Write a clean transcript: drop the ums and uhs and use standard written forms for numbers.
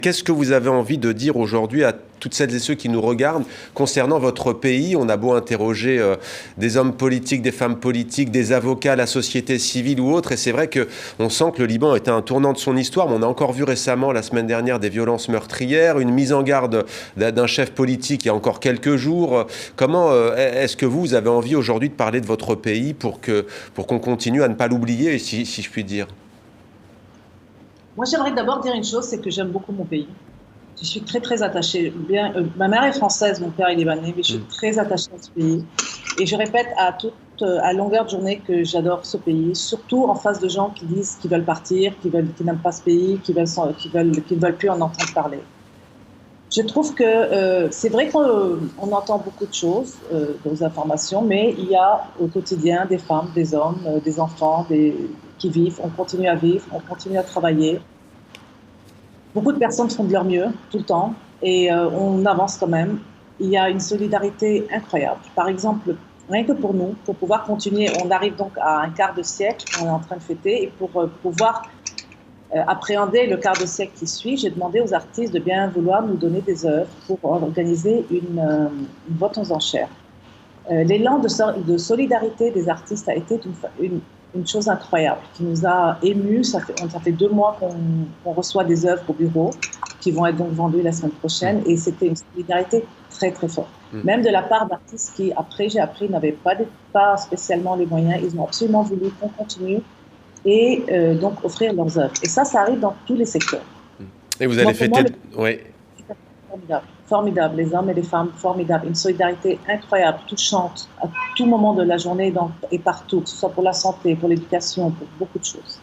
Qu'est-ce que vous avez envie de dire aujourd'hui à toutes celles et ceux qui nous regardent concernant votre pays? On a beau interroger des hommes politiques, des femmes politiques, des avocats, la société civile ou autres, et c'est vrai qu'on sent que le Liban est à un tournant de son histoire, mais on a encore vu récemment, la semaine dernière, des violences meurtrières, une mise en garde d'un chef politique il y a encore quelques jours. Comment est-ce que vous avez envie aujourd'hui de parler de votre pays pour qu'on continue à ne pas l'oublier, si je puis dire? Moi, j'aimerais d'abord dire une chose, c'est que j'aime beaucoup mon pays. Je suis très, très attachée. Ma mère est française, mon père est libanais, mais je suis très attachée à ce pays. Et je répète à longueur de journée que j'adore ce pays, surtout en face de gens qui disent qu'ils veulent partir, qui n'aiment pas ce pays, qui ne veulent plus en entendre parler. Je trouve que c'est vrai qu'on entend beaucoup de choses, aux informations, mais il y a au quotidien des femmes, des hommes, des enfants qui vivent. On continue à vivre, on continue à travailler. Beaucoup de personnes font de leur mieux tout le temps et on avance quand même. Il y a une solidarité incroyable. Par exemple, rien que pour nous, pour pouvoir continuer, on arrive donc à un quart de siècle qu'on est en train de fêter, et pour pouvoir appréhender le quart de siècle qui suit, j'ai demandé aux artistes de bien vouloir nous donner des œuvres pour organiser une vente aux enchères. L'élan de solidarité des artistes a été une chose incroyable qui nous a émus. Ça fait 2 mois qu'on reçoit des œuvres au bureau qui vont être donc vendues la semaine prochaine, et c'était une solidarité très très forte. Même de la part d'artistes qui, après j'ai appris, n'avaient pas spécialement les moyens. Ils ont absolument voulu qu'on continue et donc offrir leurs œuvres. Et ça arrive dans tous les secteurs. Et vous allez fêter... Oui. Formidable, formidable, les hommes et les femmes, formidables, une solidarité incroyable, touchante, à tout moment de la journée et partout, que ce soit pour la santé, pour l'éducation, pour beaucoup de choses.